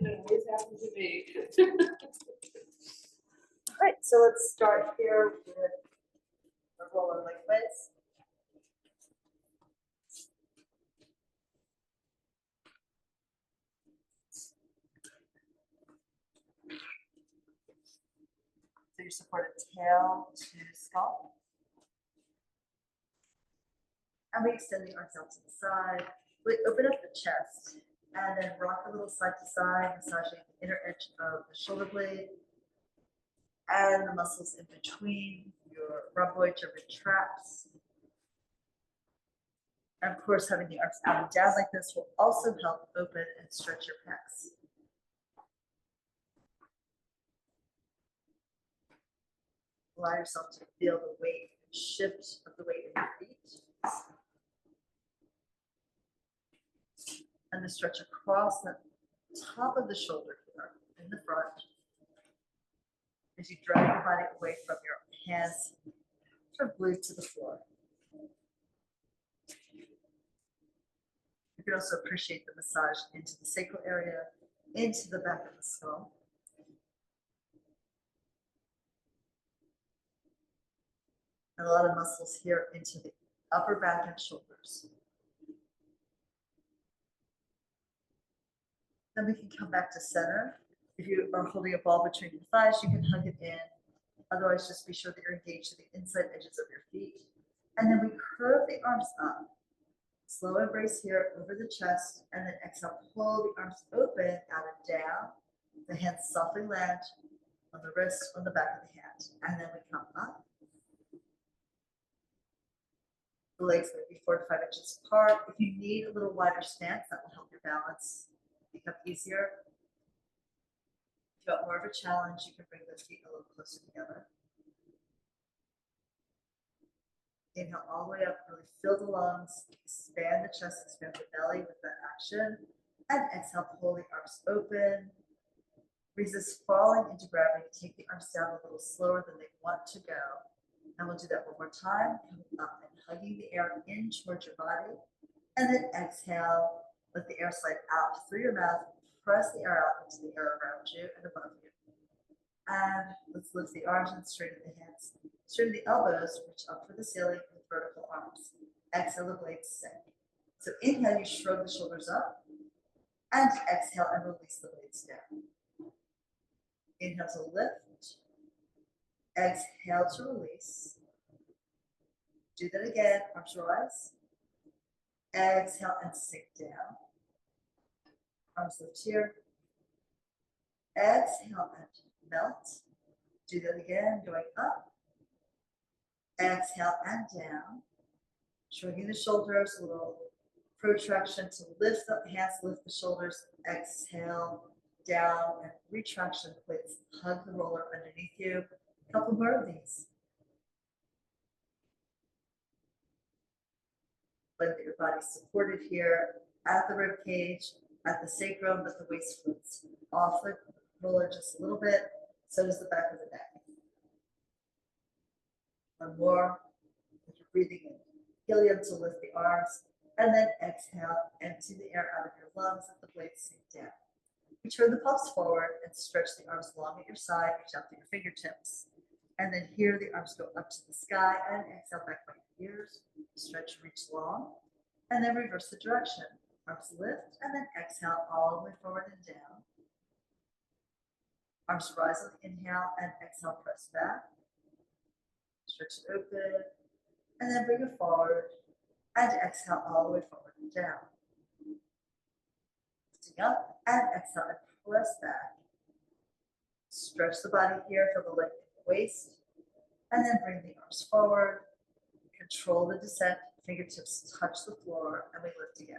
It always happens to me. All right, so let's start here with the roller liquids. So you support a tail to skull. And we extend the arms out to the side. We open up the chest and then rock a little side to side, massaging the inner edge of the shoulder blade and the muscles in between your rhomboid, your traps. And of course, having the arms out and down like this will also help open and stretch your pecs. Allow yourself to feel the weight and shift of the weight in your feet. And the stretch across the top of the shoulder here in the front as you drag your body away from your hands, sort of glued to the floor. You can also appreciate the massage into the sacral area, into the back of the skull. And a lot of muscles here into the upper back and shoulders. Then we can come back to center. If you are holding a ball between your thighs, you can hug it in. Otherwise, just be sure that you're engaged to the inside edges of your feet. And then we curve the arms up. Slow embrace here over the chest, and then exhale, pull the arms open out and down. The hands softly land on the wrist, on the back of the hand. And then we come up. The legs may be 4 to 5 inches apart. If you need a little wider stance, that will help your balance become easier. If you want more of a challenge, you can bring those feet a little closer together. Inhale all the way up, really fill the lungs, expand the chest, expand the belly with that action. And exhale, pull the arms open. Resist falling into gravity. Take the arms down a little slower than they want to go. And we'll do that one more time. Coming up and hugging the air in towards your body. And then exhale, let the air slide out through your mouth. Press the air out into the air around you and above you. And let's lift the arms and straighten the hands. Straighten the elbows, reach up for the ceiling with vertical arms. Exhale, the blades sink. So inhale, you shrug the shoulders up. And exhale and release the blades down. Inhale to lift. Exhale to release. Do that again, arms rise. Exhale and sink down. Arms lift here. Exhale and melt. Do that again, going up. Exhale and down. Shrugging the shoulders, a little protraction to lift the hands, lift the shoulders. Exhale, down and retraction. Please hug the roller underneath you. A couple more of these. Let your body supported here at the rib cage, at the sacrum, but the waist floats off the roller just a little bit. So does the back of the neck. One more. If you're breathing in helium to lift the arms, and then exhale, empty the air out of your lungs, let the blades sink down. You turn the palms forward and stretch the arms long at your side, reach out to your fingertips. And then here the arms go up to the sky and exhale back by your ears. Stretch, reach long, and then reverse the direction. Arms lift and then exhale all the way forward and down. Arms rise on the inhale and exhale, press back. Stretch it open, and then bring it forward, and exhale all the way forward and down. Lifting up, and exhale, and press back. Stretch the body here, feel the length of the waist, and then bring the arms forward. Control the descent, fingertips touch the floor, and we lift again.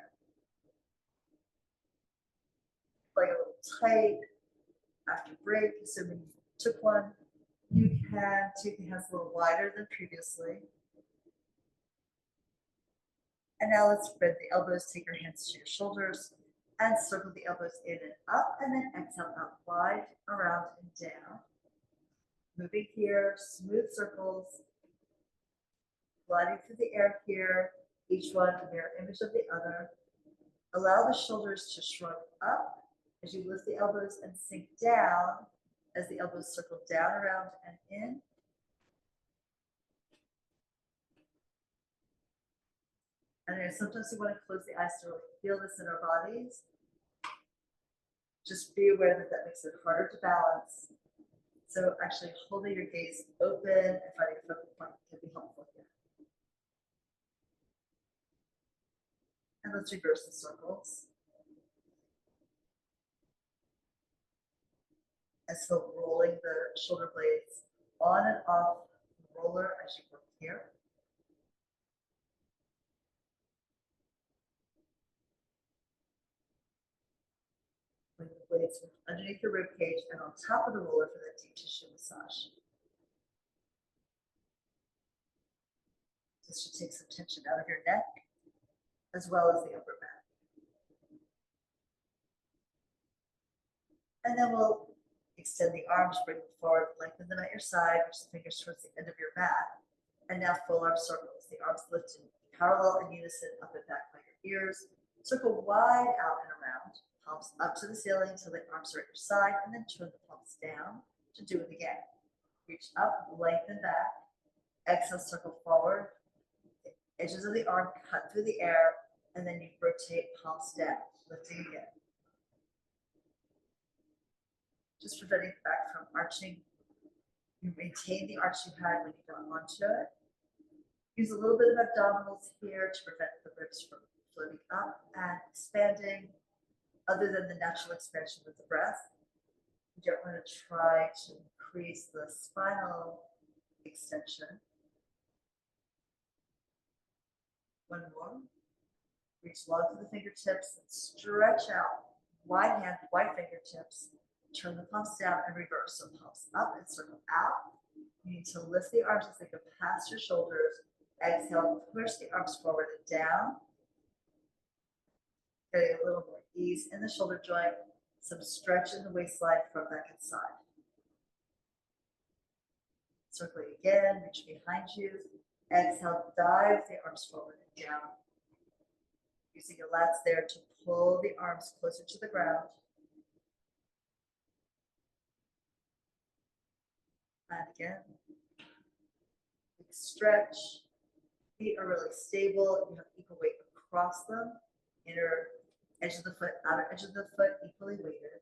Play a little tight. After break, assuming you took one, you can take the hands a little wider than previously. And now let's bend the elbows, take your hands to your shoulders, and circle the elbows in and up, and then exhale out wide, around and down. Moving here, smooth circles, gliding through the air here, each one a mirror image of the other. Allow the shoulders to shrug up As you lift the elbows and sink down, as the elbows circle down, around, and in. And then sometimes we want to close the eyes to really feel this in our bodies. Just be aware that that makes it harder to balance. So actually holding your gaze open and finding a focal point can be helpful here. And let's reverse the circles. And so rolling the shoulder blades on and off the roller as you work here. Bring the blades underneath the rib cage and on top of the roller for that deep tissue massage. This should take some tension out of your neck as well as the upper back. And then we'll extend the arms, bring them forward, lengthen them at your side, reach the fingers towards the end of your mat. And now full arm circles. The arms lift in parallel in unison up and back by your ears. Circle wide out and around. Palms up to the ceiling so the arms are at your side, and then turn the palms down to do it again. Reach up, lengthen back. Exhale, circle forward. The edges of the arm cut through the air, and then you rotate palms down, lifting again. Just preventing the back from arching. You maintain the arch you had when you got onto it. Use a little bit of abdominals here to prevent the ribs from floating up and expanding. Other than the natural expansion with the breath, you don't want to try to increase the spinal extension. One more. Reach long to the fingertips and stretch out. Wide hand, wide fingertips. Turn the palms down and reverse. So palms up and circle out. You need to lift the arms as they go past your shoulders. Exhale, push the arms forward and down. Getting a little more ease in the shoulder joint, some stretch in the waistline from back and side. Circle again, reach behind you. Exhale, dive the arms forward and down. Using your lats there to pull the arms closer to the ground. And again, big stretch. Feet are really stable. You have equal weight across them. Inner edge of the foot, outer edge of the foot, equally weighted.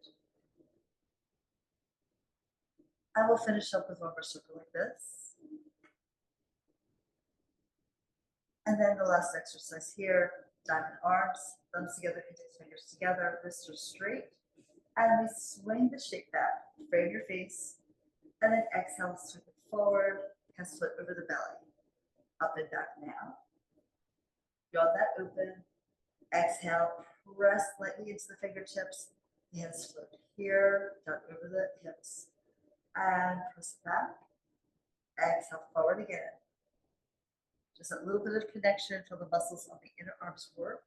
I will finish up with one more circle like this. And then the last exercise here, diamond arms, thumbs together, index fingers together, wrists are straight. And we swing the shape back, frame your face, and then exhale, swing it forward, hands flip over the belly. Up and back now. Yawn that open. Exhale, press lightly into the fingertips. Hands float here, down over the hips. And press it back. Exhale, forward again. Just a little bit of connection until the muscles on the inner arms work.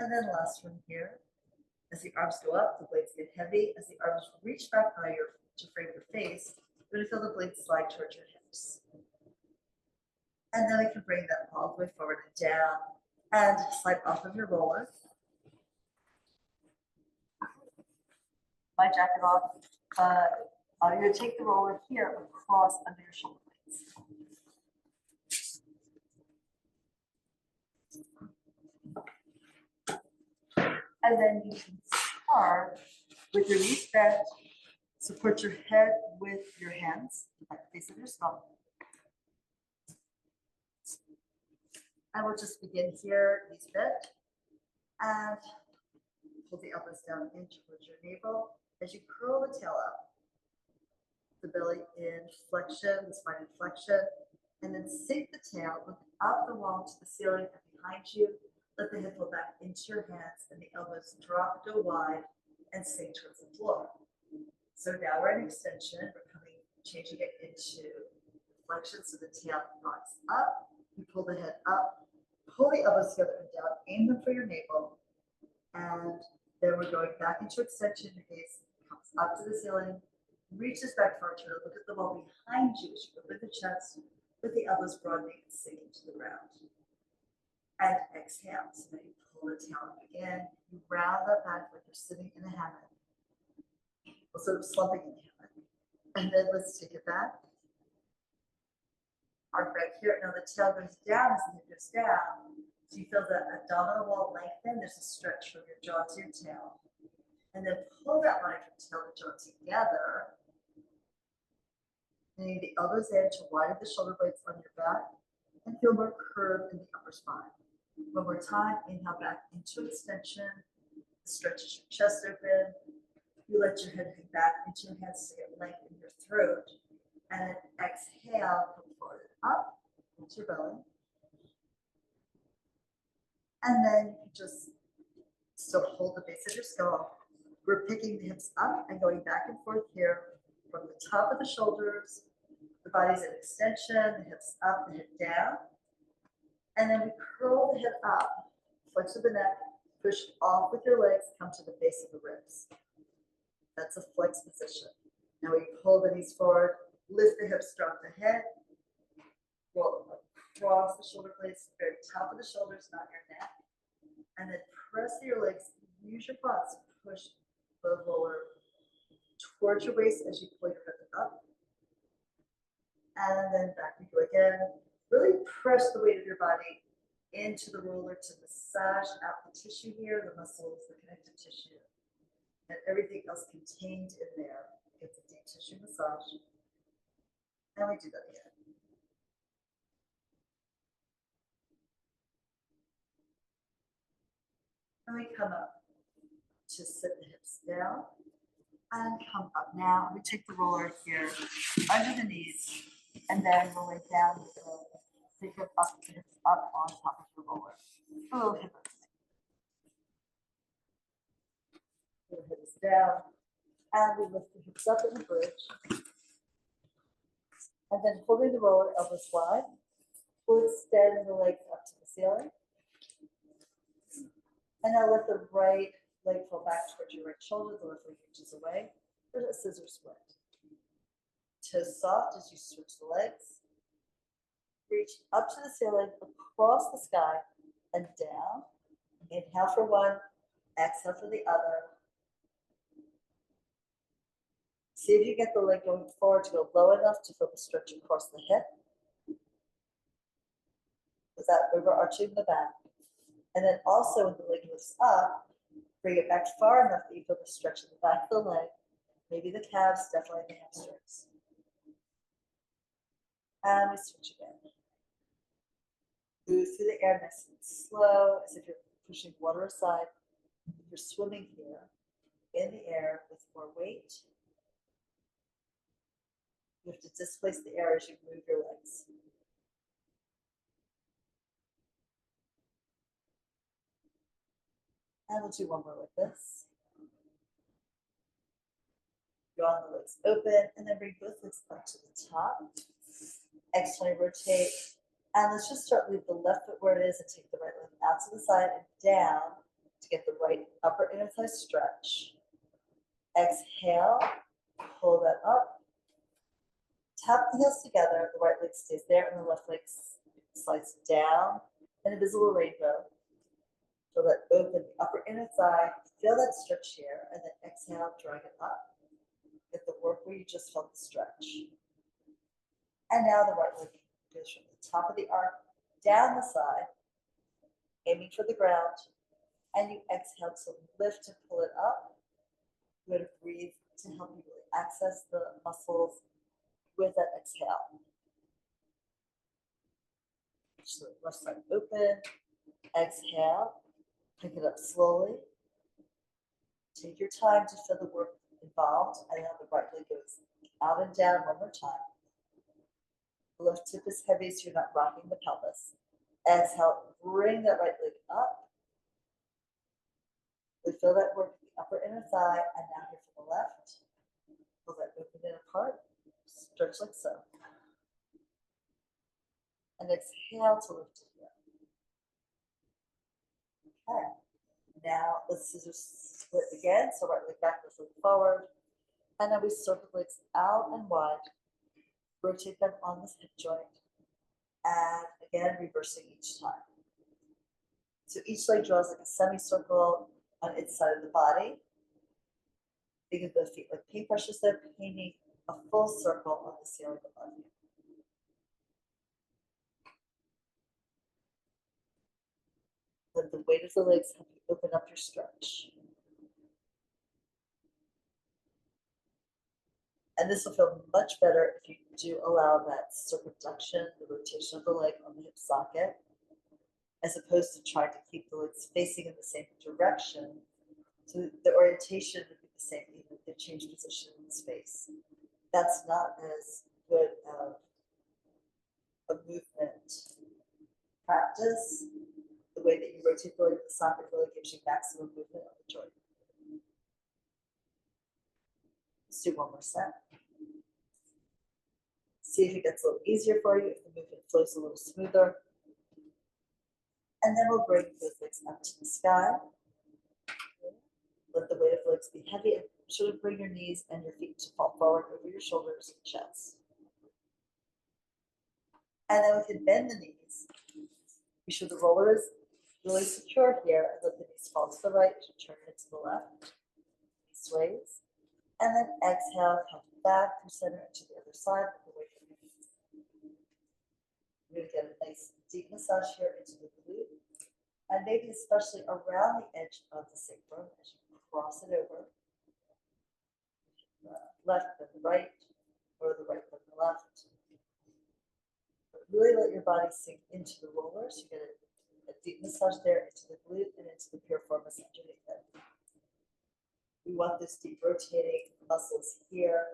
And then last one here. As the arms go up, the blades get heavy. As the arms reach back by to frame your face, you're going to feel the blades slide towards your hips. And then we can bring them all the way forward and down and slide off of your roller. My jacket off, but you're going to take the roller here across under your shoulder blades. And then you can start with your knees bent. Support your head with your hands, at the base of your skull. And we'll just begin here, knees bent. And pull the elbows down in towards your navel as you curl the tail up. The belly in flexion, the spine in flexion. And then sink the tail, look up the wall to the ceiling and behind you. Let the hip pull back into your hands and the elbows drop, go wide, and sink towards the floor. So now we're in extension. We're changing it into flexion so the tail rocks up. You pull the head up, pull the elbows together and down, aim them for your navel. And then we're going back into extension. Your gaze comes up to the ceiling, reaches back forward to look at the wall behind you as you open the chest with the elbows broadening and sinking to the ground. And exhale. So then you pull the tail up again. You round that back like you're sitting in a hammock. Well, sort of slumping in a hammock. And then let's take it back. Arc back here. Now the tail goes down as the hip goes down. So you feel the abdominal wall lengthen. There's a stretch from your jaw to your tail. And then pull that line from tail to jaw together. Bringing the elbows in to widen the shoulder blades on your back and feel more curve in the upper spine. One more time, inhale back into extension, stretches your chest open. You let your head hang back into your hands to get length in your throat. And then exhale, come forward and up into your belly. And then you can just still hold the base of your skull. We're picking the hips up and going back and forth here from the top of the shoulders. The body's in extension, the hips up, the head down. And then we curl the head up, flex the neck, push off with your legs, come to the base of the ribs. That's a flex position. Now we pull the knees forward, lift the hips, drop the head, roll across the shoulder blades, very top of the shoulders, not your neck. And then press your legs, use your quads, push the roller towards your waist as you pull your hip up. And then back we go again. Really press the weight of your body into the roller to massage out the tissue here, the muscles, the connective tissue, and everything else contained in there. It's a deep tissue massage. And we do that again. And we come up to sit the hips down and come up. Now we take the roller here under the knees and then roll it down with the hip up, the hips up on top of the roller. A little hip up. The hips down and we lift the hips up in the bridge. And then holding the roller elbows wide, we'll extend the legs up to the ceiling. And now let the right leg fall back towards your right shoulder, the left leg reaches away. There's a scissor split. Toes soft as you switch the legs. Reach up to the ceiling, across the sky, and down. Inhale for one, exhale for the other. See if you get the leg going forward to go low enough to feel the stretch across the hip without overarching the back. And then also when the leg lifts up, bring it back far enough that you feel the stretch in the back of the leg, maybe the calves, definitely the hamstrings. And we switch again. Move through the air nice and slow, as if you're pushing water aside. You're swimming here in the air with more weight. You have to displace the air as you move your legs. And we'll do one more like this. Draw the legs open, and then bring both legs up to the top. Externally rotate. And let's just start with the left foot where it is and take the right leg out to the side and down to get the right upper inner thigh stretch. Exhale, pull that up. Tap the heels together, the right leg stays there and the left leg slides down. An invisible rainbow. Feel that open the upper inner thigh, feel that stretch here, and then exhale, drag it up. Get the work where you just felt the stretch. And now the right leg goes from the top of the arc down the side, aiming for the ground, and you exhale to lift and pull it up. You're going to breathe to help you really access the muscles with that exhale. So left side open, exhale, pick it up slowly. Take your time to feel the work involved, and now the right leg goes out and down one more time. The left hip is heavy, so you're not rocking the pelvis. Exhale, bring that right leg up. We feel that work in the upper inner thigh, and now here from the left. Pull that open and apart. Stretch like so. And exhale to lift it here. Okay. Now the scissors split again, so right leg back, left leg forward. And then we circle legs out and wide. Rotate them on this hip joint. And again, reversing each time. So each leg draws like a semicircle on its side of the body. Think of the feet like paintbrushes. They're painting a full circle on the ceiling above you. Let the weight of the legs help you open up your stretch. And this will feel much better if you do allow that circumduction, the rotation of the leg on the hip socket, as opposed to trying to keep the legs facing in the same direction. So the orientation would be the same, even if they change position in space. That's not as good of a movement practice. The way that you rotate the leg, the socket really gives you maximum movement of the joint. Let's do one more set. See if it gets a little easier for you, if the movement flows a little smoother. And then we'll bring those legs up to the sky. Let the weight of the legs be heavy, and sort of bring your knees and your feet to fall forward over your shoulders and chest. And then we can bend the knees. Be sure the roller is really secure here, and let the knees fall to the right as you turn it to the left. Sways. And then exhale, come back through center and to the other side with the weight of your knees. We're going to get a nice deep massage here into the glute, and maybe especially around the edge of the sacrum as you cross it over. The left then the right, or the right then the left. But really let your body sink into the roller, so you get a deep massage there into the glute and into the piriformis underneath it. We want this deep rotating muscles here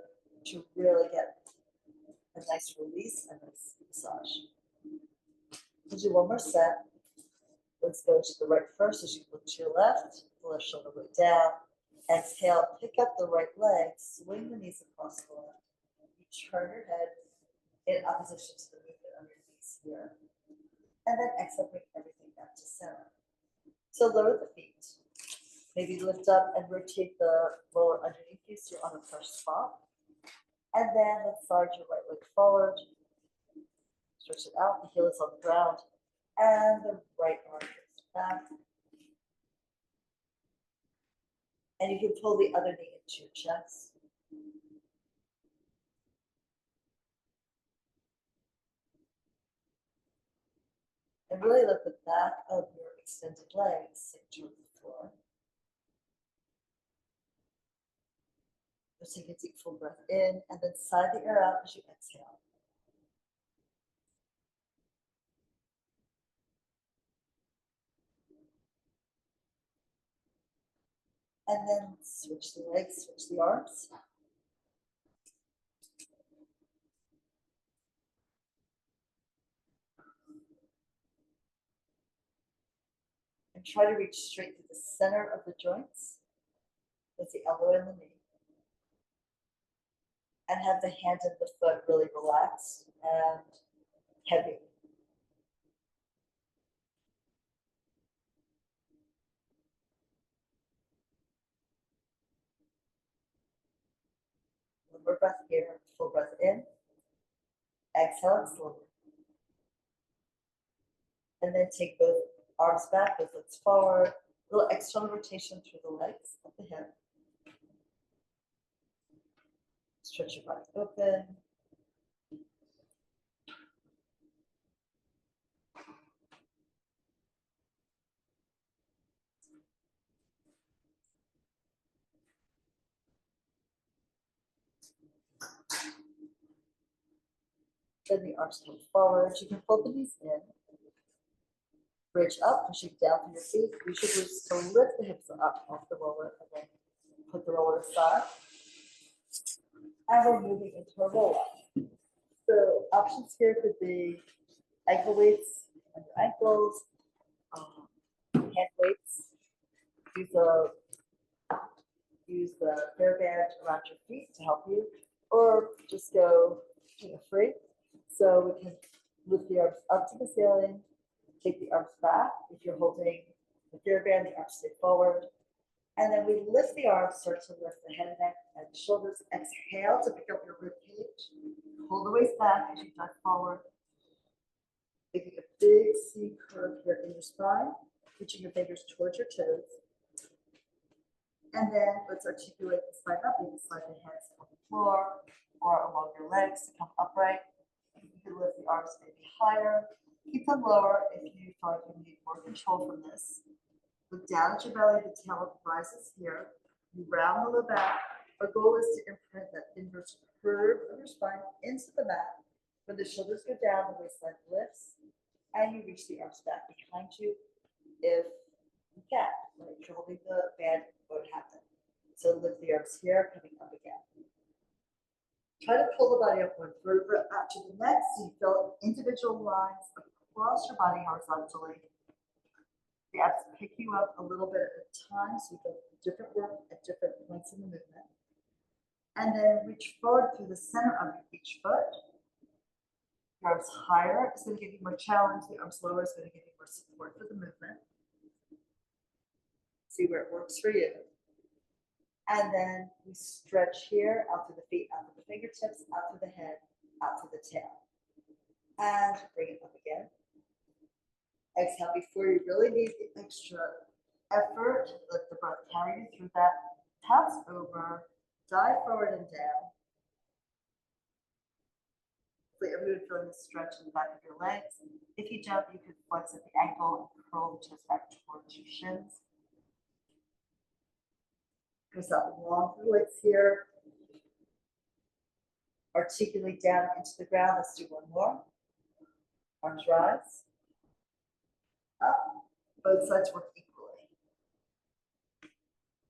to really get a nice release and nice massage. We'll do one more set. Let's go to the right first as you look to your left, the left shoulder way down. Exhale, pick up the right leg, swing the knees across the left. You turn your head in opposition to the movement of your knees here. And then exhale, bring everything back to center. So lower the feet. Maybe lift up and rotate the roller underneath you so you're on a fresh spot. And then let's slide your right leg forward. Stretch it out, the heel is on the ground. And the right arm goes back. And you can pull the other knee into your chest. And really let the back of your extended legs sink toward the floor. Just take a deep full breath in and then sigh the air out as you exhale. And then switch the legs, switch the arms. And try to reach straight to the center of the joints with the elbow and the knee. And have the hand and the foot really relaxed and heavy. One more breath here, full breath in. Exhale slowly. And then take both arms back, both legs forward. A little external rotation through the legs at the hip. Stretch your body open. Then the arms come forward. You can fold the knees in. Bridge up, pushing down through your feet. You should use to lift the hips up off the roller and then put the roller aside. And we're moving into a roll up. So options here could be ankle weights on your ankles, hand weights. Use the hair band around your feet to help you, or just go free. So we can lift the arms up to the ceiling, take the arms back. If you're holding the hair band, the arms stay forward. And then we lift the arms, start to lift the head and neck and shoulders. Exhale to pick up your rib cage. Pull the waist back as you dive forward. Making a big C curve here in your spine. reaching your fingers towards your toes. And then let's articulate the spine up. You can slide the hands on the floor or along your legs to come upright. You can lift the arms maybe higher. Keep them lower if you feel like you need more control from this. Look down at your belly, the tail rises here. You round the low back. Our goal is to imprint that inverse curve of your spine into the mat. When the shoulders go down, the waistline lifts, and you reach the arms back behind you if you can. Right? If you're holding the band, it won't happen. So lift the arms here, coming up again. Try to pull the body up one vertebra out to the next, so you feel individual lines across your body horizontally. The abs pick you up a little bit at a time, so you feel different work at different points in the movement. And then reach forward through the center of each foot. Your arms higher is going to give you more challenge. The arms lower is going to give you more support for the movement. See where it works for you. And then we stretch here, out through the feet, out through the fingertips, out through the head, out through the tail. And bring it up again. Exhale before you really need the extra effort. Let the breath carry you through that. Pass over, dive forward and down. Hopefully everyone feeling the stretch in the back of your legs. If you jump, you can flex at the ankle and curl the toes back towards your shins. Goes out long through the legs here. Articulate down into the ground. Let's do one more. Arms rise. Up. Both sides work equally.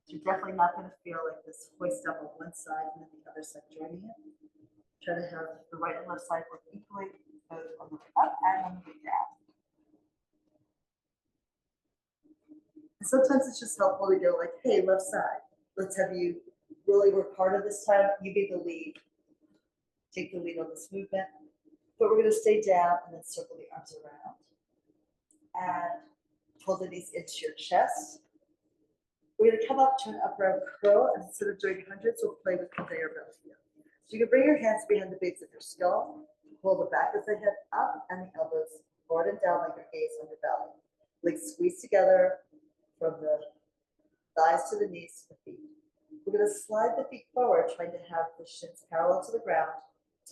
You're definitely not going to feel like this hoist up on one side and then the other side joining it. Try to have the right and left side work equally, both on the way up and on the way down. And sometimes it's just helpful to go like, hey, left side, let's have you really work harder this time. You be the lead. Take the lead on this movement. But we're going to stay down and then circle the arms around. And pull the knees into your chest. We're going to come up to an upright curl, and instead of doing hundreds, we'll play with conveyor belt here. So you can bring your hands behind the base of your skull, pull the back of the head up and the elbows forward and down like your gaze on your belly. Legs squeeze together from the thighs to the knees to the feet. We're going to slide the feet forward, trying to have the shins parallel to the ground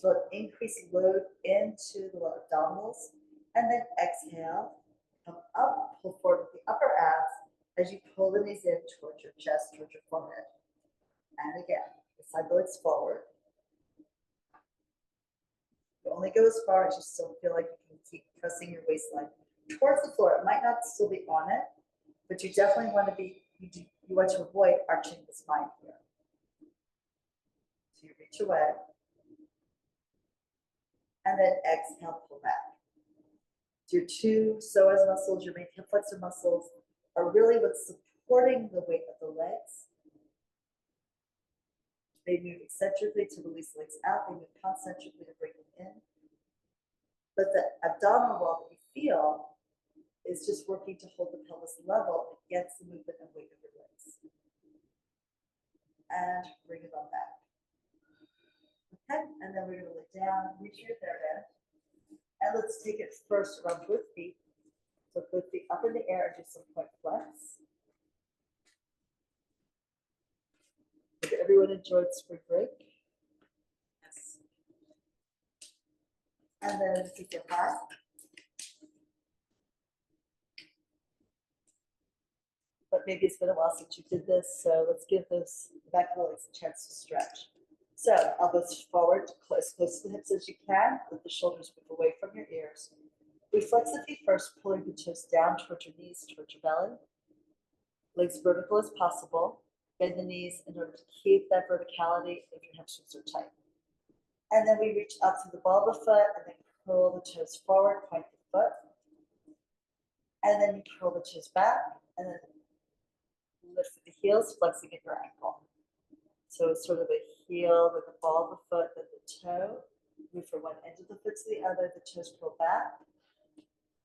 to let increase load into the abdominals, and then exhale. Come up, pull forward with the upper abs as you pull the knees in towards your chest, towards your forehead. And again, side the legs forward. You only go as far as you still feel like you can keep pressing your waistline towards the floor. It might not still be on it, but you definitely want to be, you want to avoid arching the spine here. So you reach away. And then exhale, pull back. Your two psoas muscles, your main hip flexor muscles, are really what's supporting the weight of the legs. They move eccentrically to release legs out. They move concentrically to bring them in. But the abdominal wall that you feel is just working to hold the pelvis level against the movement and weight of your legs. And bring it on back. Okay, and then we're going to lay down, reach your third end. And let's take it first around both feet. So both feet up in the air and do some point flex. Hope everyone enjoyed spring break. Yes. And then take it back. But maybe it's been a while since you did this, so let's give those back legs a chance to stretch. So elbows forward, close to the hips as you can. Let the shoulders move away from your ears. We flex the feet first, pulling the toes down towards your knees, towards your belly. Legs vertical as possible. Bend the knees in order to keep that verticality if your hamstrings are tight. And then we reach up to the ball of the foot and then curl the toes forward, point the foot. And then you curl the toes back and then lift the heels, flexing at your ankle. So it's sort of a heel with the ball of the foot, then the toe. Move from one end of the foot to the other, the toes curl back.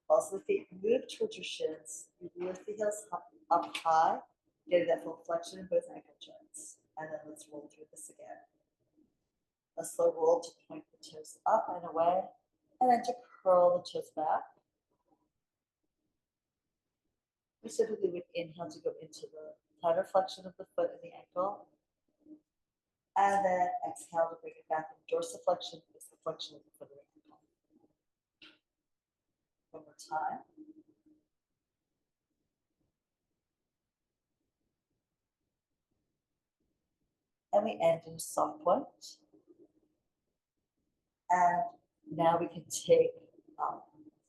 Also the feet move towards your shins. You lift the heels up high, getting that full flexion in both ankle joints. And then let's roll through this again. A slow roll to point the toes up and away, and then to curl the toes back. We typically would inhale to go into the plantar flexion of the foot and the ankle. And then exhale to bring it back in. Dorsiflexion is the flexion of the foot and the ankle. One more time. And we end in a soft point. And now we can take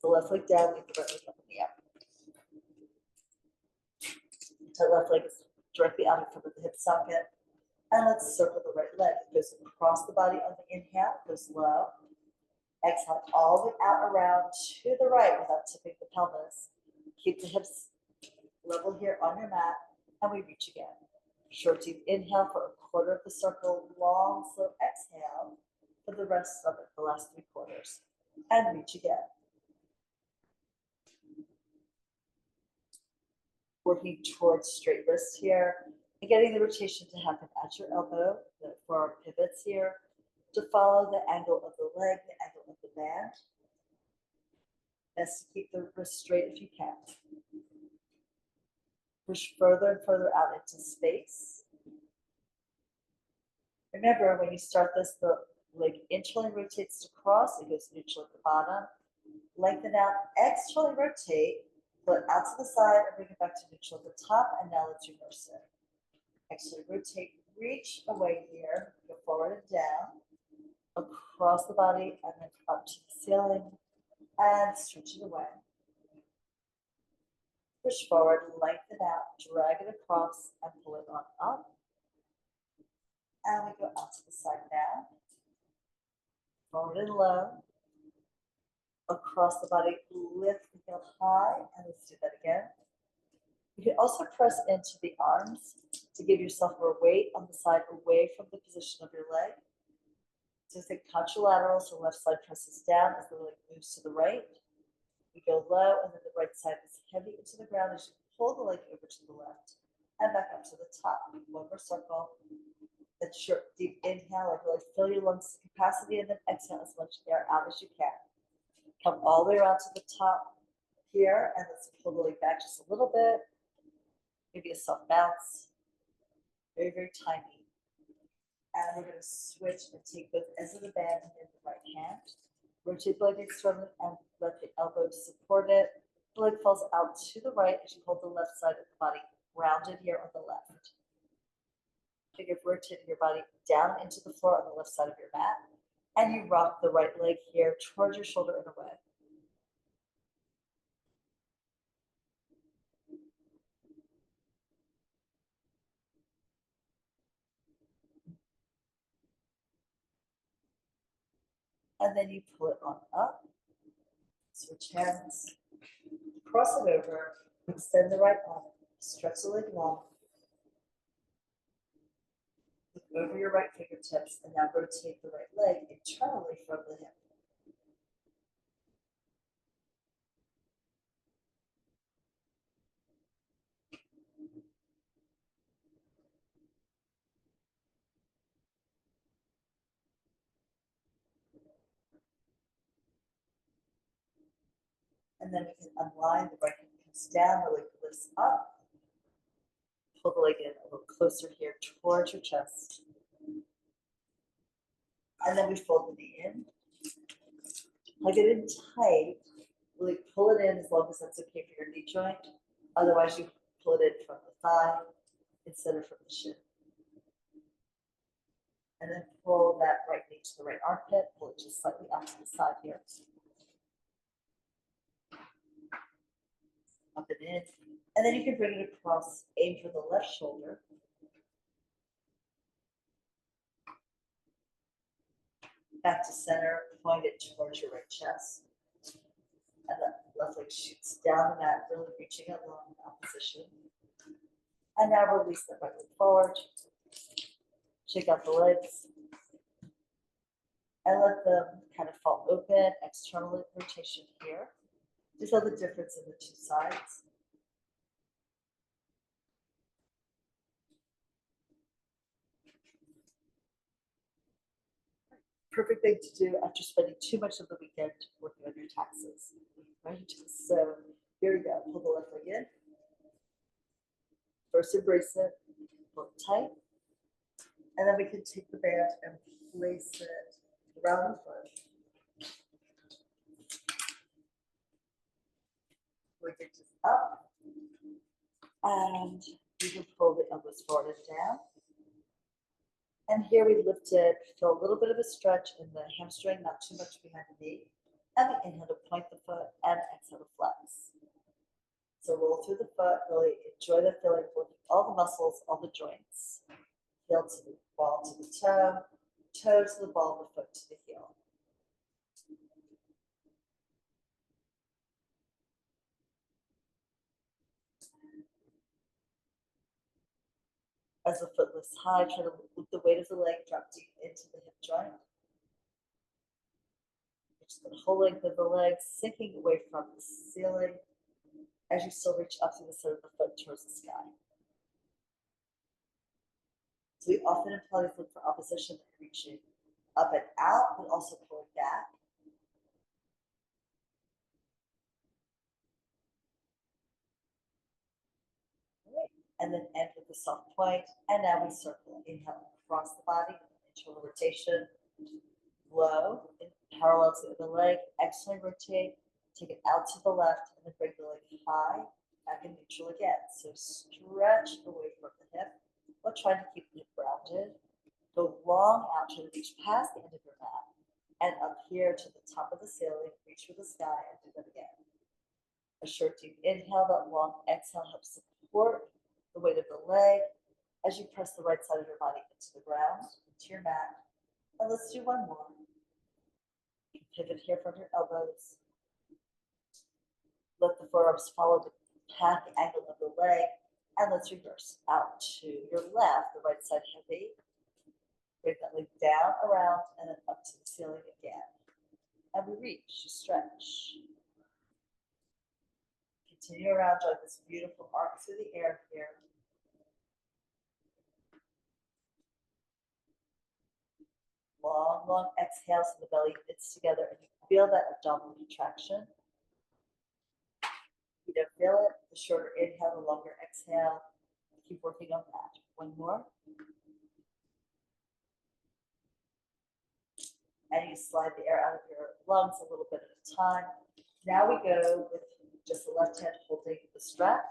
the left leg down, leave the right leg up in the air. The left leg is directly out in front of the hip socket. And let's circle the right leg. It goes across the body on the inhale, goes low. Exhale all the way out around to the right without tipping the pelvis. Keep the hips level here on your mat, and we reach again. Short deep inhale for a quarter of the circle, long slow exhale for the rest of it, the last 3/4, and reach again. Working towards straight wrists here, and getting the rotation to happen at your elbow, the forearm pivots here, to follow the angle of the leg, the angle of the band. Best to keep the wrist straight if you can. Push further and further out into space. Remember, when you start this, the leg internally rotates to cross, it goes neutral at the bottom. Lengthen out, externally rotate, pull it out to the side, and bring it back to neutral at the top, and now let's reverse it. Externally rotate, reach away here, go forward and down, across the body, and then up to the ceiling, and stretch it away. Push forward, lengthen out, drag it across, and pull it on up. And we go out to the side now. Forward and low. Across the body, lift the heel high, and let's do that again. You can also press into the arms to give yourself more weight on the side away from the position of your leg. So think contralateral, so left side presses down as the leg moves to the right. We go low, and then the right side is heavy into the ground as you pull the leg over to the left and back up to the top. One more circle. Then short, deep inhale, like really fill your lungs to capacity, and then exhale as much air out as you can. Come all the way around to the top here, and let's pull the leg back just a little bit. Maybe a soft bounce. Very, very tiny. And we're going to switch and take both ends of the band in the right hand. Rotate the leg externally and let the elbow support it. The leg falls out to the right as you hold the left side of the body rounded here on the left. Think of rotating your body down into the floor on the left side of your mat. And you rock the right leg here towards your shoulder and away. And then you pull it on up. Switch hands. Cross it over. Extend the right arm. Stretch the leg long. Look over your right fingertips and now rotate the right leg internally from the hip. And then we can unwind, the right hand comes down, the leg lifts up. Pull the leg in a little closer here towards your chest. And then we fold the knee in. Hug it in tight. Really pull it in as long as that's okay for your knee joint. Otherwise, you pull it in from the thigh instead of from the shin. And then pull that right knee to the right armpit. Pull it just slightly out to the side here. Up and in. And then you can bring it across, aim for the left shoulder. Back to center, point it towards your right chest. And the left leg shoots down the mat, really reaching it long in opposition. And now release the right leg forward. Shake out the legs. And let them kind of fall open, external rotation here. To feel the difference in the two sides. Perfect thing to do after spending too much of the weekend working on your taxes, right? So here we go. Pull the left leg in. First embrace it, pull it tight, and then we can take the band and place it around the foot. We get just up, and you can pull the elbows forward and down. And here we lift it, feel a little bit of a stretch in the hamstring, not too much behind the knee. And we inhale to point the foot and exhale to flex. So roll through the foot, really enjoy the feeling, working all the muscles, all the joints. Heel to the ball to the toe, toe to the ball, the foot to the heel. As the foot lifts high, try to with the weight of the leg, drop deep into the hip joint. Just the whole length of the leg, sinking away from the ceiling as you still reach up through the center of the foot towards the sky. So we often in Pilates look for opposition, reaching up and out, but also pulling back. Right. And then end with a soft point. And now we circle. Inhale across the body, internal rotation. Low, in parallel to the leg. Exhale, rotate. Take it out to the left, and then bring the leg high, back in neutral again. So stretch away from the hip, while trying to keep the hip grounded. Go long out, try to reach past the end of your mat, and up here to the top of the ceiling, reach for the sky, and do that again. A short deep inhale, that long exhale helps support the weight of the leg as you press the right side of your body into the ground, into your mat. And let's do one more. You can pivot here from your elbows. Let the forearms follow the path, the angle of the leg, and let's reverse out to your left, the right side heavy. Bring that leg down, around, and then up to the ceiling again. And we reach, stretch. Continue around, join this beautiful arc through the air here. Long, long exhales, so the belly fits together, and you feel that abdominal contraction. If you don't feel it, the shorter inhale, the longer exhale. Keep working on that. One more. And you slide the air out of your lungs a little bit at a time. Now we go with just the left hand holding the strap.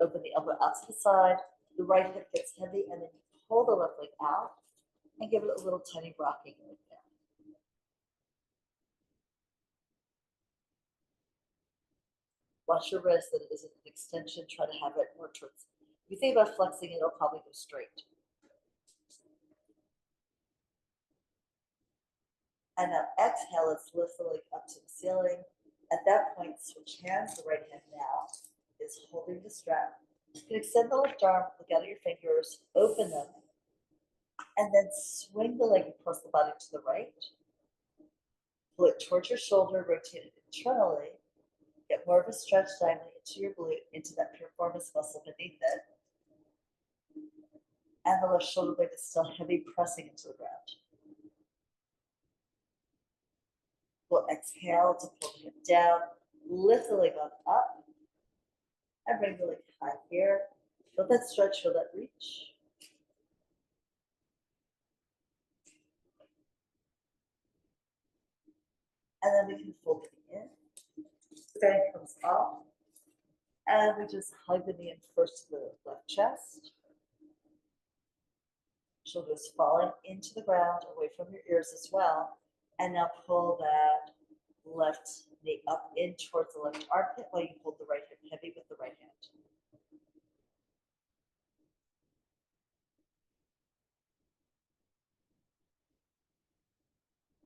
Open the elbow out to the side. The right hip gets heavy, and then you pull the left leg out and give it a little tiny rocking right there. Watch your wrist that it isn't an extension. Try to have it more towards. If you think about flexing, it'll probably go straight. And now exhale, let's lift the leg up to the ceiling. At that point, switch hands. The right hand now is holding the strap. You can extend the left arm, look out at your fingers, open them, and then swing the leg across the body to the right. Pull it towards your shoulder, rotate it internally. Get more of a stretch diagonally into your glute, into that piriformis muscle beneath it. And the left shoulder blade is still heavy, pressing into the ground. We'll exhale to pull the hip down, lift the leg up, and bring the leg high here. Feel that stretch, feel that reach. And then we can fold the knee in. The band comes up, and we just hug the knee in first to the left chest. Shoulders falling into the ground, away from your ears as well. And now pull that left knee up in towards the left armpit while you hold the right hip heavy with the right hand.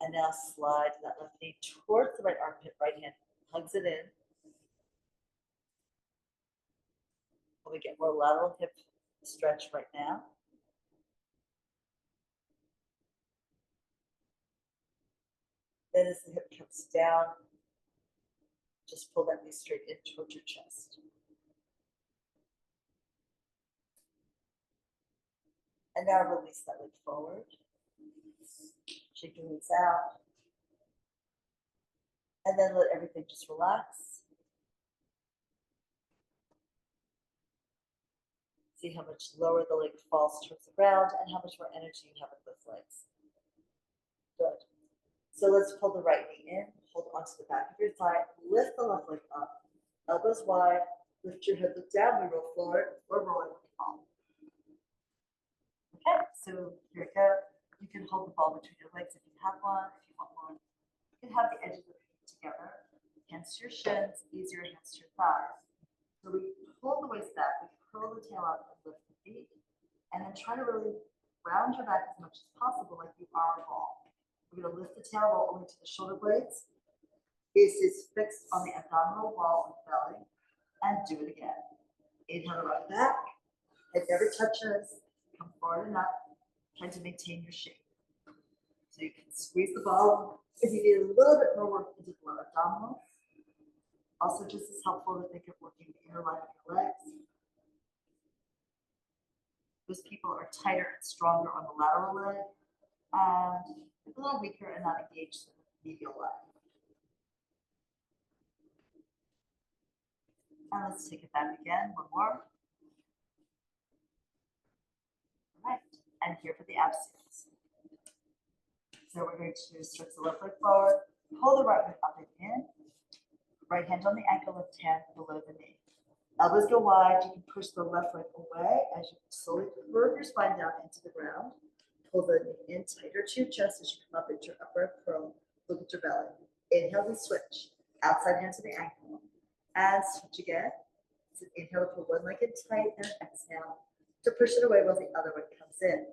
And now slide that left knee towards the right armpit, right hand hugs it in. We get more lateral hip stretch right now. Then as the hip comes down, just pull that knee straight in towards your chest. And now release that leg forward. Shake your knees out. And then let everything just relax. See how much lower the leg falls towards the ground and how much more energy you have with those legs. Good. So let's pull the right knee in, hold onto the back of your thigh, lift the left leg up, elbows wide, lift your hip, look down, we roll forward, or rolling with the palm. Okay, so here we go. You can hold the ball between your legs if you have one, if you want one. You can have the edges of the feet together, hands to your shins, easier hands to your thighs. So we pull the waist back, we curl the tail up and lift the feet, and then try to really round your back as much as possible like you are a ball. We're going to lift the tail, roll only to the shoulder blades. Gaze is fixed on the abdominal wall of the belly, and do it again. Inhale to rock back, head never touches, come forward and up, trying to maintain your shape. So you can squeeze the ball if you need a little bit more work into the lower abdominal. Also just as helpful to think of working the inner line of your legs. Those people are tighter and stronger on the lateral leg, and a little weaker and not engaged in the medial leg. And let's take it back again, one more. All right, and here for the abseils. So we're going to stretch the left leg forward, pull the right leg up and in, right hand on the ankle, left hand below the knee. Elbows go wide, you can push the left leg away as you slowly curve your spine down into the ground. Pull the knee in tighter to your chest as you come up into your upper curl. Look at your belly. Inhale, we switch. Outside hand to the ankle. And switch again. So inhale to pull one leg in tight and exhale to push it away while the other one comes in.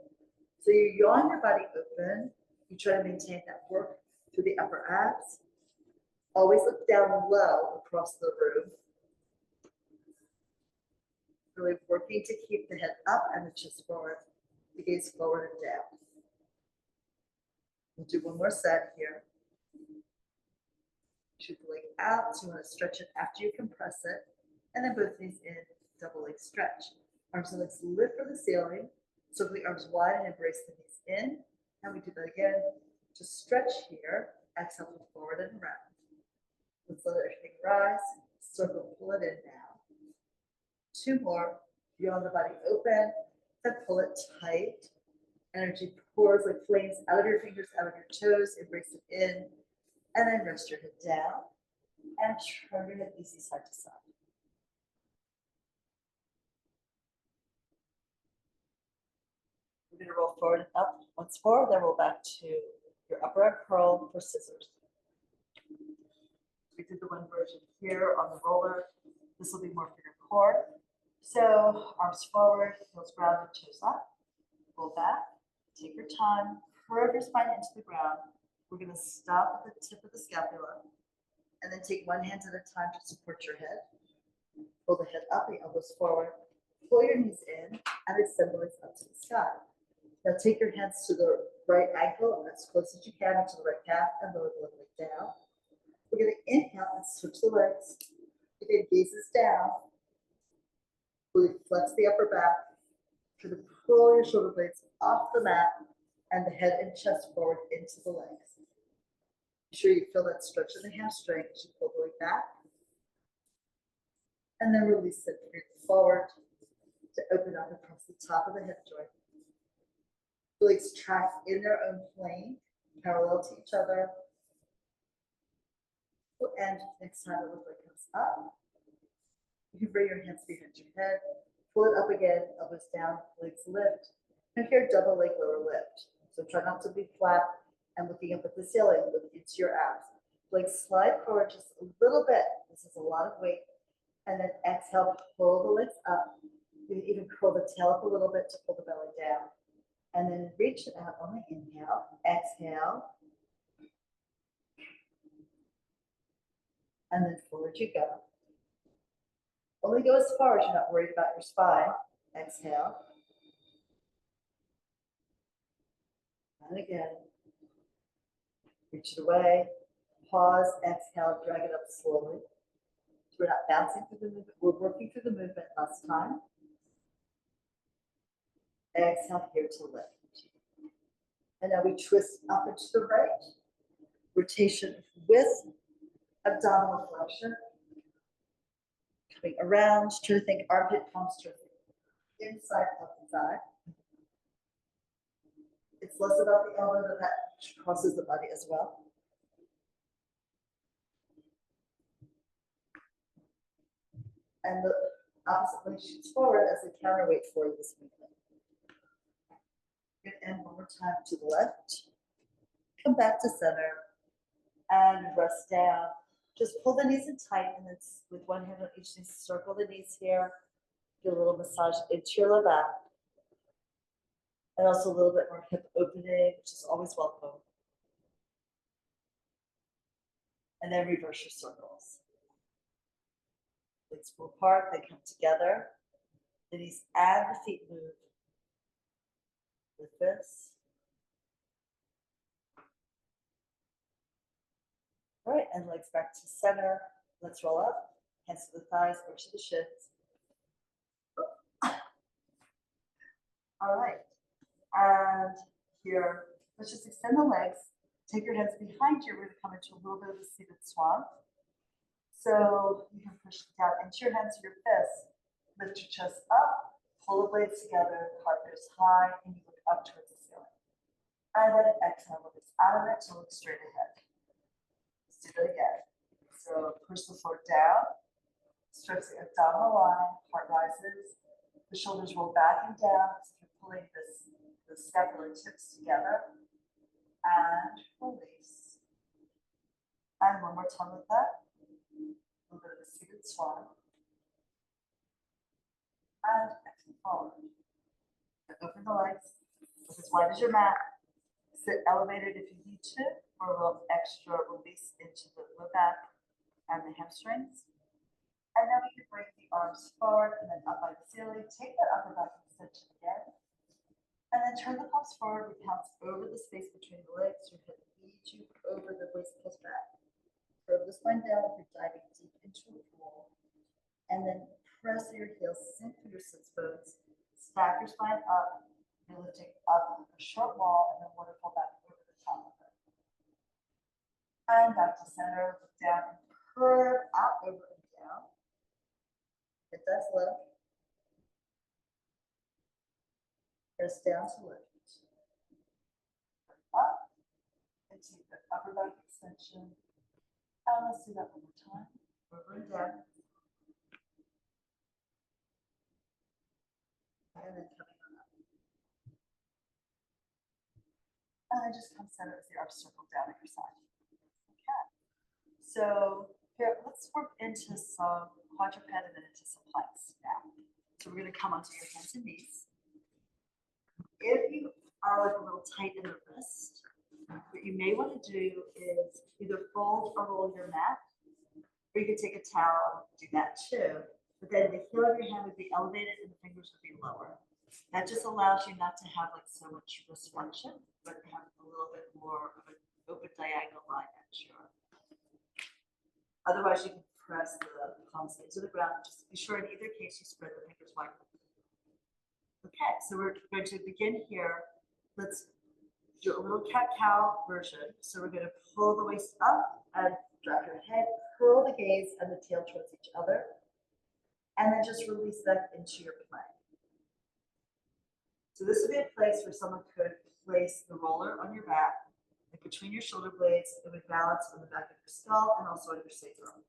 So you yawn your body open. You try to maintain that work through the upper abs. Always look down low across the room. Really working to keep the head up and the chest forward, the gaze forward and down. We'll do one more set here. Shoot the leg out. So you want to stretch it after you compress it. And then both knees in, double leg stretch. Arms and legs lift for the ceiling. Circle the arms wide and embrace the knees in. And we do that again. Just stretch here. Exhale, pull forward and around. Let's let everything rise. Circle, pull it in now. Two more. Yawn the body open. Then pull it tight. Energy pours like flames out of your fingers, out of your toes. Embrace it in. And then rest your head down. And turn your head easy side to side. We're going to roll forward and up once more. Then roll back to your upper arm curl for scissors. We did the one version here on the roller. This will be more for your core. So arms forward, heels grounded, toes up. Pull back. Take your time. Curve your spine into the ground. We're going to stop at the tip of the scapula. And then take one hand at a time to support your head. Pull the head up, the elbows forward. Pull your knees in and extend the legs up to the sky. Now take your hands to the right ankle as close as you can to the right calf and lower the left leg down. We're going to inhale and switch the legs. Again, gazes down. Really flex the upper back. Try to pull your shoulder blades off the mat and the head and chest forward into the legs. Be sure you feel that stretch in the hamstring as you pull the leg back. And then release it forward to open up across the top of the hip joint. The legs track in their own plane, parallel to each other. And next time the left leg comes up, you can bring your hands behind your head, pull it up again, elbows down, legs lift. And here, double leg, lower lift. So try not to be flat and looking up at the ceiling, look into your abs. Legs slide forward just a little bit. This is a lot of weight. And then exhale, pull the legs up. You can even curl the tail up a little bit to pull the belly down. And then reach it out on the inhale, exhale. And then forward you go. Only go as far as you're not worried about your spine. Exhale. And again. Reach it away. Pause, exhale, drag it up slowly. So we're not bouncing through the movement, we're working through the movement last time. Exhale here to lift. And now we twist up and to the right. Rotation with abdominal flexion. Coming around, try to think armpit palms to inside of the thigh. It's less about the elbow than that crosses the body as well. And the opposite leg shoots forward as a counterweight for this movement. Good, and one more time to the left. Come back to center and rest down. Just pull the knees in tight, and then with one hand on each knee, circle the knees here. Do a little massage into your low back. And also a little bit more hip opening, which is always welcome. And then reverse your circles. Legs pull apart, they come together. The knees and the feet move with this. All right, and legs back to center. Let's roll up. Hands to the thighs, or to the shins. All right, and here, let's just extend the legs. Take your hands behind you. We're going to come into a little bit of a seated swan. So you can push down into your hands or your fists. Lift your chest up, pull the blades together, heart goes high, and you look up towards the ceiling. And then exhale, release out of it to look straight ahead. Let's do that again. So push the floor down, stretch the abdominal line, heart rises, the shoulders roll back and down as if you're pulling the scapular tips together, and release. And one more time with that. A little bit of a seated swan. And exhale forward. And open the legs. Look as wide as your mat. Sit elevated if you need to for a little extra release into the low back and the hamstrings. And then we can bring the arms forward and then up by the ceiling. Take that upper back extension again. And then turn the palms forward. We pounce over the space between the legs. Your head leads you over the waist pulls back. Curve the spine down if you're diving deep into a pool. And then press your heels, sink through your sits bones. Stack your spine up. You're lifting up a short wall and then waterfall back over the top of it. And back to center. Look down and curve out over and down. Hit that slow. Press down to lift. Up into the upper back extension. And let's do that one more time. Over and down. And then coming on up. And then just come center as the arms circle down at your side. Okay. So here, let's work into some quadruped and then into some planks now. So we're going to come onto your hands and knees. If you are like a little tight in the wrist, what you may want to do is either fold or roll your mat, or you could take a towel and do that too. But then the heel of your hand would be elevated and the fingers would be lower. That just allows you not to have like so much wrist flexion, but have a little bit more of an open diagonal line at your. Otherwise, you can press the palms into the ground. Just be sure in either case you spread the fingers wide. Okay, so we're going to begin here. Let's do a little cat-cow version. So we're going to pull the waist up and drop your head, curl the gaze and the tail towards each other, and then just release that into your plank. So this would be a place where someone could place the roller on your back, like between your shoulder blades. It would balance on the back of your skull and also on your sacrum.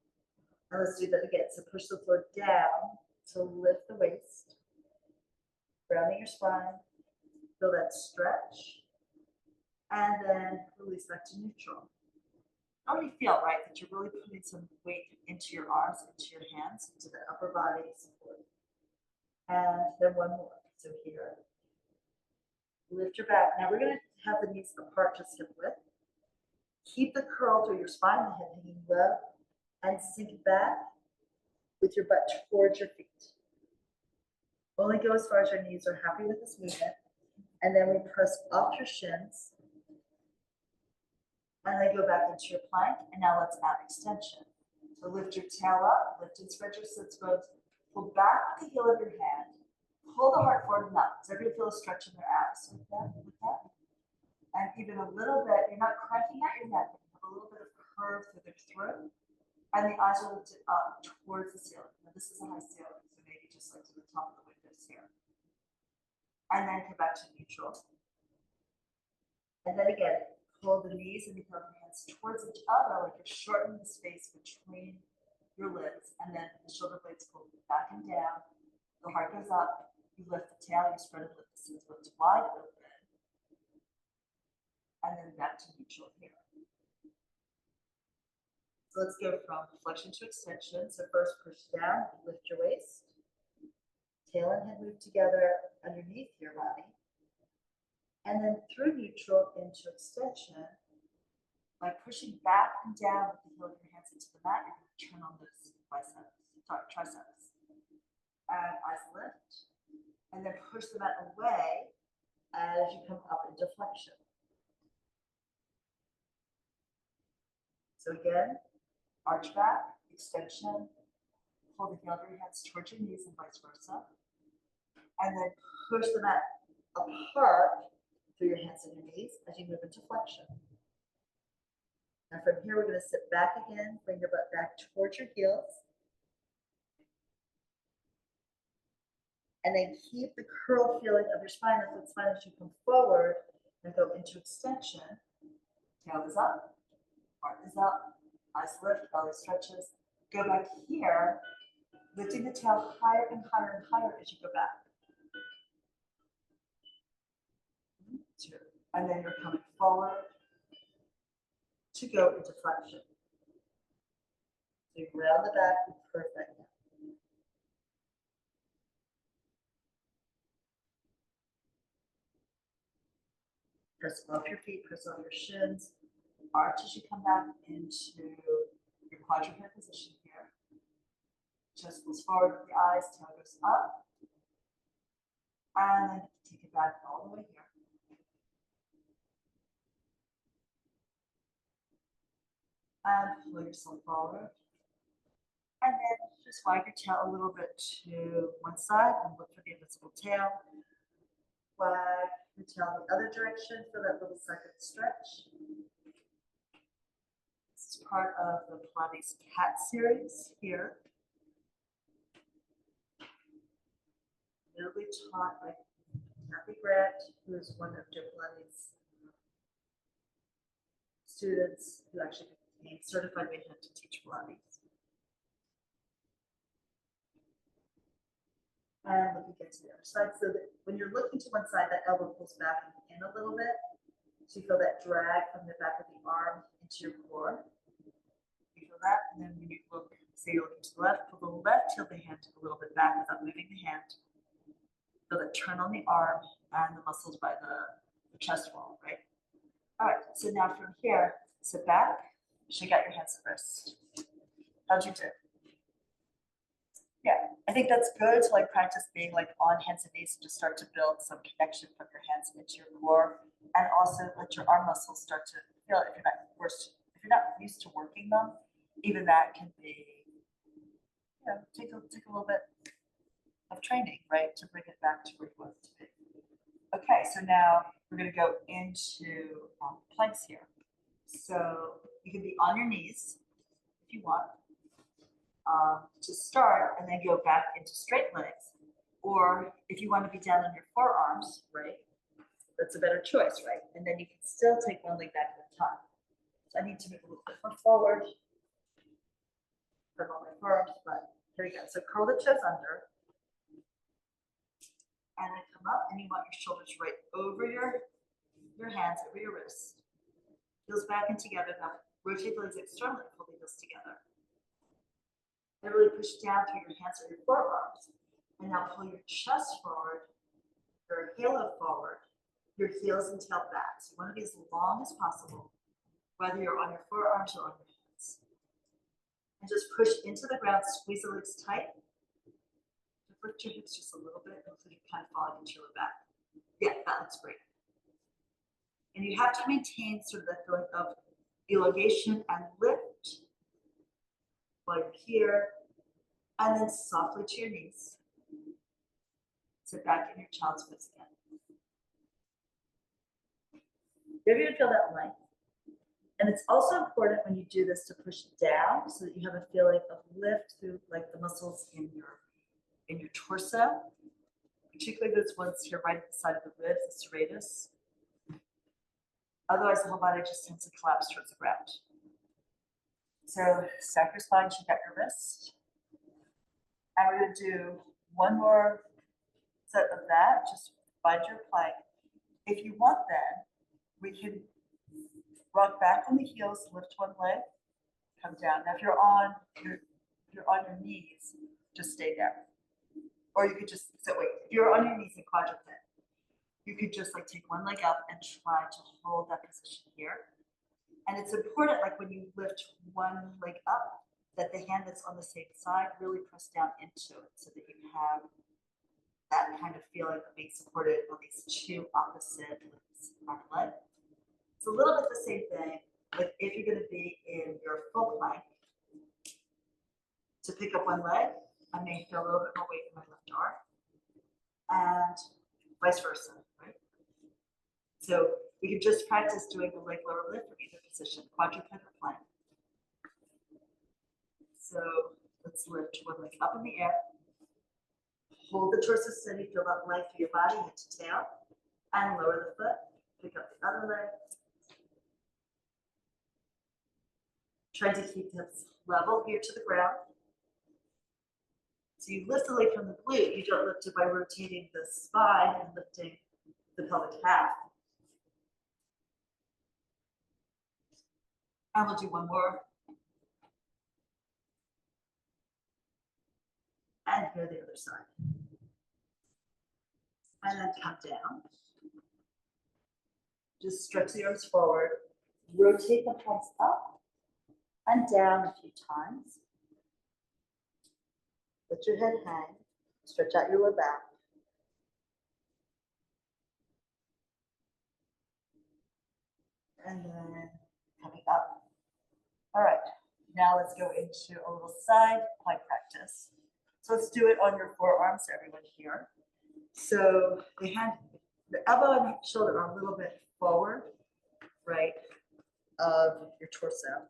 And let's do that again. So push the floor down to lift the waist, grounding your spine, feel that stretch, and then release back to neutral. Already feel, right, that you're really putting some weight into your arms, into your hands, into the upper body support. And then one more. So here, lift your back. Now we're going to have the knees apart just hip width. Keep the curl through your spine, the head hanging low, and sink back with your butt towards your feet. Only go as far as your knees are happy with this movement. And then we press off your shins. And then go back into your plank. And now let's add extension. So lift your tail up, lift and spread your sits bones. Pull back the heel of your hand. Pull the heart forward and up. Does everybody feel a stretch in their abs with that? And even a little bit, you're not cranking out your neck, but you have a little bit of curve through the throat. And the eyes are lifted up towards the ceiling. Now this is a high ceiling, so maybe just like to the top of the windows here. and then come back to neutral. And then again, pull the knees and the hands towards each other, like you're shortening the space between your lips, and then the shoulder blades go back and down. The heart goes up, you lift the tail, you spread and lift the sit bones wide open, and then back to neutral here. So let's go from flexion to extension. So first push down, lift your waist. Tail and head move together underneath your body. And then through neutral into extension, by pushing back and down with the heel of your hands into the mat, you're going to turn on those triceps. And eyes lift. And then push the mat away as you come up into flexion. So again, arch back, extension, pull the heel of your hands towards your knees and vice versa. And then push the mat apart through your hands and your knees as you move into flexion. Now from here, we're going to sit back again, bring your butt back towards your heels. And then keep the curl feeling of your spine. That's what's fine as you come forward and go into extension. Tail is up, heart is up, eyes lift, belly stretches. Go back here, lifting the tail higher and higher and higher as you go back. 2. And then you're coming forward to go into flexion. So you round the back, perfect. Press off your feet, press off your shins. Arch as you come back into your quadruped position here. Chest goes forward with the eyes, tail goes up. And then take it back all the way here. And pull yourself forward. And then just wag your tail a little bit to one side and look for the invisible tail. Wag the tail the other direction for that little second stretch. This is part of the Pilates Cat series here. Newly taught by Cathy Raymond, who is one of Joe Pilates' students who actually became certified with him to teach Pilates. And look again to the other side. So that when you're looking to one side, that elbow pulls back in a little bit. So you feel that drag from the back of the arm into your core. You feel that? And then when you look, say you're looking to the left, pull the left heel of the hand a little bit back without moving the hand. Feel that turn on the arm and the muscles by the chest wall, right? All right, so now from here, sit back, shake out your hands and wrists. How'd you do? Yeah, I think that's good to like practice being like on hands and knees and just start to build some connection from your hands into your core, and also let your arm muscles start to feel it. If you're not used to working them, even that can be, you know, take a little bit of training, right, to bring it back to where you want it to be. Okay, so now we're going to go into planks here. So you can be on your knees if you want. To start, and then go back into straight legs. Or if you want to be down on your forearms, right, that's a better choice, right? And then you can still take one leg back at a time. So I need to move a little bit more forward from all my forearms, but here we go. So curl the toes under, and then come up, and you want your shoulders right over your hands, over your wrists. Heels back and together. Now rotate the legs externally, pull the heels together. And really push down through your hands or your forearms. And now pull your chest forward, your halo forward, your heels and tail back. So you want to be as long as possible, whether you're on your forearms or on your hands. And just push into the ground, squeeze the legs tight. Lift your hips just a little bit, including kind of falling into your back. Yeah, that looks great. And you have to maintain sort of that feeling of elongation and lift while you're here, and then softly to your knees. Sit back in your child's pose again. You're going to feel that length. And it's also important when you do this to push down so that you have a feeling of lift through like the muscles in your torso, particularly those ones here right at the side of the ribs, the serratus. Otherwise, the whole body just tends to collapse towards the ground. So stack your spine, check out your wrist. And we're going to do one more set of that. Just find your plank. If you want, then we can rock back on the heels, lift one leg, come down. Now, if you're on your knees, just stay there. Or you could just, so wait, if you're on your knees in quadruped, you could just like take one leg up and try to hold that position here. And it's important, like when you lift one leg up, that the hand that's on the same side really press down into it so that you have that kind of feeling of being supported on these two opposite legs on the leg. It's a little bit the same thing, like if you're going to be in your full plank, to pick up one leg, I may feel a little bit more weight in my left arm, and vice versa, right? So we can just practice doing the leg lower lift from either position, quadruped or plank. So let's lift one leg up in the air. Hold the torso steady, feel that leg through your body, head to tail, and lower the foot. Pick up the other leg. Try to keep hips level here to the ground. So you lift the leg from the glute. You don't lift it by rotating the spine and lifting the pelvic half. And we'll do one more. And go to the other side. And then come down. Just stretch the arms forward. Rotate the hands up and down a few times. Let your head hang. Stretch out your lower back. And then coming up. All right, now let's go into a little side plank practice. So let's do it on your forearms, everyone here. So the elbow and shoulder are a little bit forward, right, of your torso.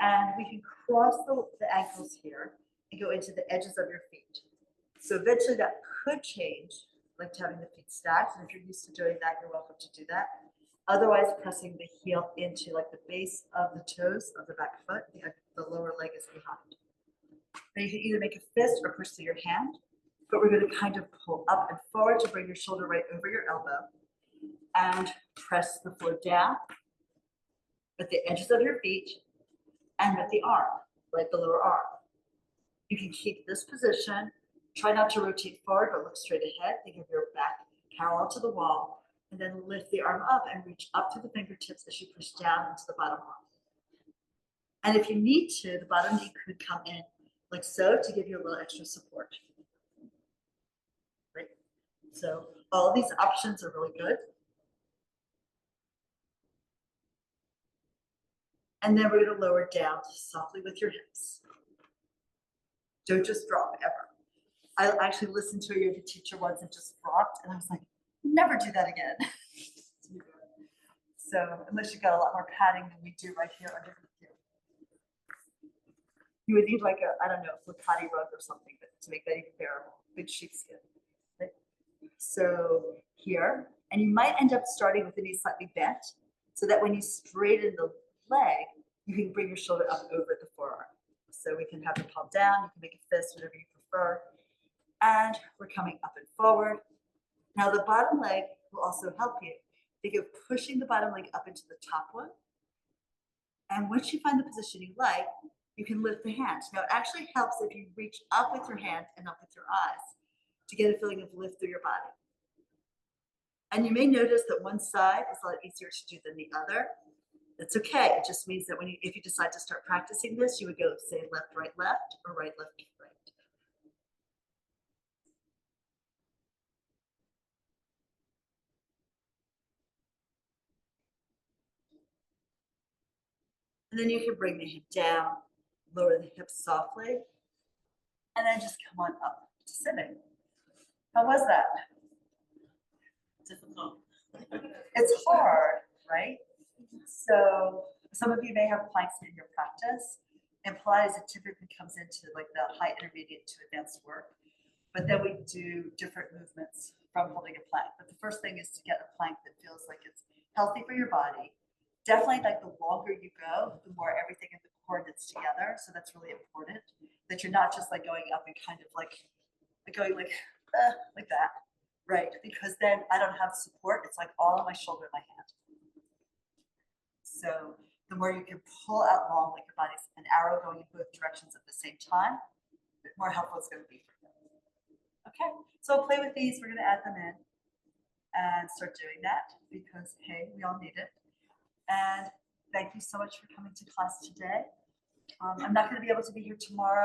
And we can cross the ankles here and go into the edges of your feet. So eventually that could change, like to having the feet stacked. And if you're used to doing that, you're welcome to do that. Otherwise, pressing the heel into like the base of the toes of the back foot, the lower leg is behind. Now you can either make a fist or push through your hand, but we're going to kind of pull up and forward to bring your shoulder right over your elbow and press the floor down with the edges of your feet and with the arm, right, the lower arm. You can keep this position. Try not to rotate forward, but look straight ahead. Think of your back parallel to the wall. And then lift the arm up and reach up to the fingertips as you push down into the bottom arm. And if you need to, the bottom knee could come in like so to give you a little extra support. Right? So all of these options are really good. And then we're going to lower down softly with your hips. Don't just drop ever. I actually listened to a yoga teacher once and just dropped, and I was like, never do that again. So unless you've got a lot more padding than we do right here underneath you. You would need like a, I don't know, flippati rug or something to make that even bearable. Big sheepskin. Okay. So here, and you might end up starting with the knee slightly bent, so that when you straighten the leg, you can bring your shoulder up over the forearm. So we can have the palm down, you can make a fist, whatever you prefer. And we're coming up and forward. Now the bottom leg will also help you. Think of pushing the bottom leg up into the top one. And once you find the position you like, you can lift the hands. Now it actually helps if you reach up with your hand and up with your eyes to get a feeling of lift through your body. And you may notice that one side is a lot easier to do than the other. That's okay. It just means that if you decide to start practicing this, you would go say left, right, or right, left, right. And then you can bring the hip down, lower the hips softly, and then just come on up to sitting. How was that? Difficult. It's hard, right? So some of you may have planks in your practice, and Pilates, it typically comes into like the high intermediate to advanced work. But then we do different movements from holding a plank. But the first thing is to get a plank that feels like it's healthy for your body. Definitely, like the longer you go, the more everything in the core knits together. So that's really important, that you're not just like going up and kind of like going like that, right? Because then I don't have support. It's like all on my shoulder and my hand. So the more you can pull out long, like your body's an arrow going in both directions at the same time, the more helpful it's going to be for you. Okay, so I'll play with these. We're going to add them in and start doing that because, hey, we all need it. And thank you so much for coming to class today. I'm not going to be able to be here tomorrow.